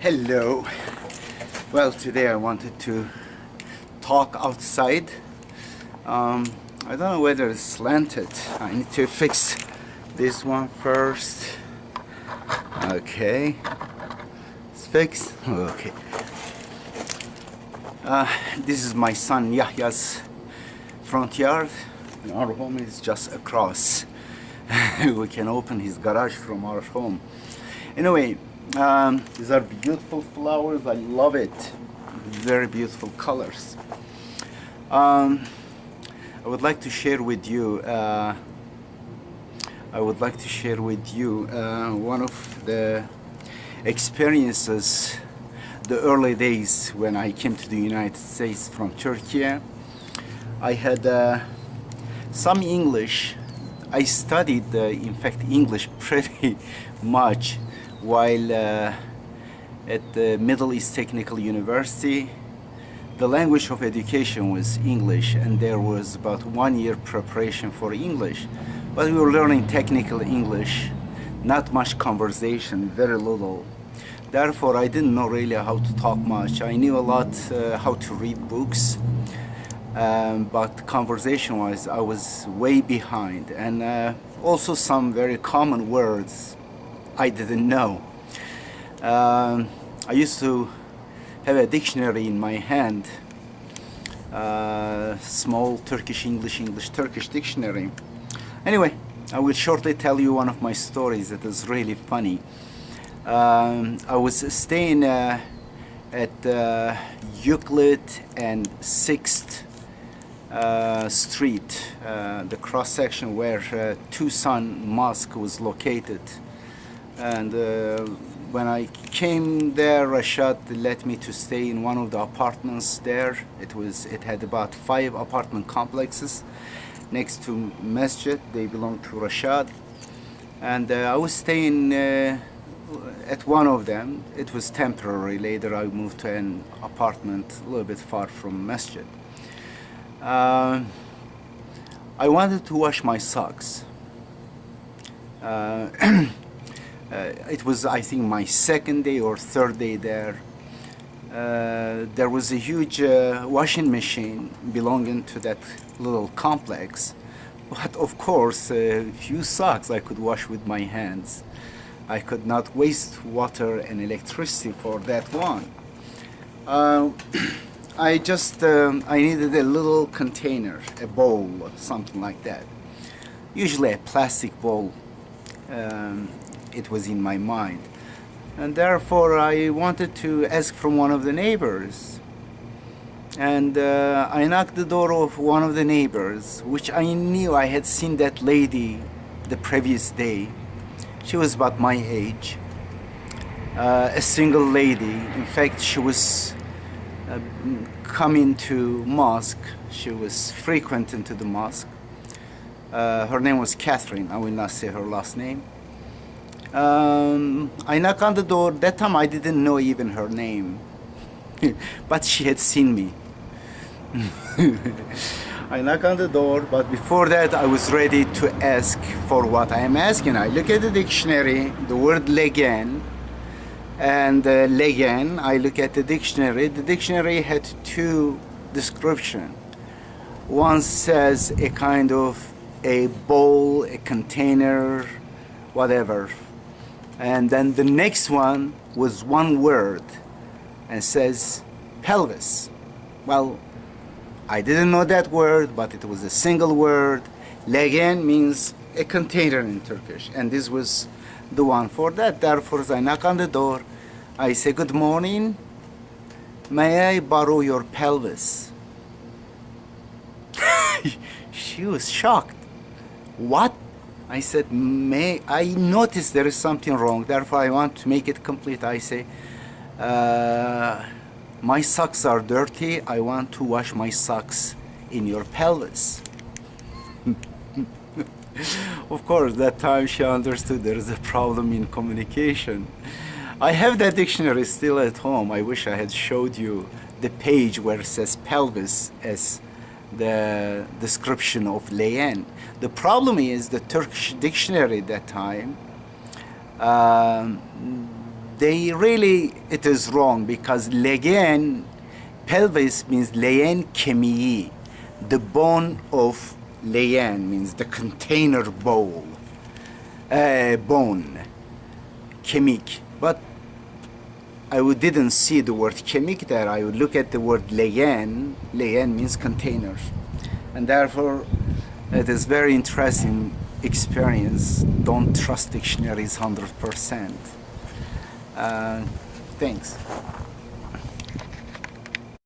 Hello. Well, today I wanted to talk outside. I don't know whether it's slanted. I need to fix this one first. Okay. It's fixed. Okay. This is my son Yahya's front yard. Our home is just across. We can open his garage from our home. Anyway, these are beautiful flowers. I love it. Very beautiful colors. I would like to share with you. One of the experiences, the early days when I came to the United States from Turkey. I had some English. I studied, in fact, English pretty much while at the Middle East Technical University. The language of education was English, and there was about 1 year preparation for English. But we were learning technical English, not much conversation, very little. Therefore, I didn't know really how to talk much. I knew a lot how to read books, but conversation-wise, I was way behind. And also some very common words I didn't know. I used to have a dictionary in my hand, small Turkish, English, Turkish dictionary. Anyway, I will shortly tell you one of my stories that is really funny. I was staying at Euclid and 6th Street, the cross-section where Tucson Mosque was located. And when I came there, Rashad let me to stay in one of the apartments there. It had about 5 apartment complexes next to Masjid. They belonged to Rashad. And I was staying at one of them. It was temporary. Later I moved to an apartment a little bit far from Masjid. I wanted to wash my socks. It was, I think, my second day or third day there. There was a huge washing machine belonging to that little complex. But of course, few socks I could wash with my hands. I could not waste water and electricity for that one. I needed a little container, a bowl, something like that. Usually a plastic bowl. It was in my mind. And therefore I wanted to ask from one of the neighbors. And I knocked the door of one of the neighbors, which I knew I had seen that lady the previous day. She was about my age. A single lady. In fact, she was coming to mosque. She was frequenting to the mosque. Her name was Catherine. I will not say her last name. I knocked on the door. That time I didn't know even her name. But she had seen me. I knock on the door, but before that I was ready to ask for what I am asking. I look at the dictionary, the word legen, and legen, I look at the dictionary. The dictionary had 2 descriptions. One says a kind of a bowl, a container, whatever. And then the next one was one word and says pelvis. Well, I didn't know that word, but it was a single word. Legen means a container in Turkish, and this was the one for that. Therefore, as I knock on the door, I say, "Good morning. May I borrow your pelvis?" She was shocked. What? I said, I noticed there is something wrong, therefore I want to make it complete. I say, my socks are dirty, I want to wash my socks in your pelvis. Of course, that time she understood there is a problem in communication. I have that dictionary still at home. I wish I had showed you the page where it says pelvis as the description of leyen. The problem is the Turkish dictionary at that time they really, it is wrong because legen, pelvis means leyen kemiği. The bone of leyen means the container bowl, bone, kemik. But didn't see the word kemik there. I would look at the word leyen. Leyen means container. And therefore, it is very interesting experience. Don't trust dictionaries 100%. Thanks.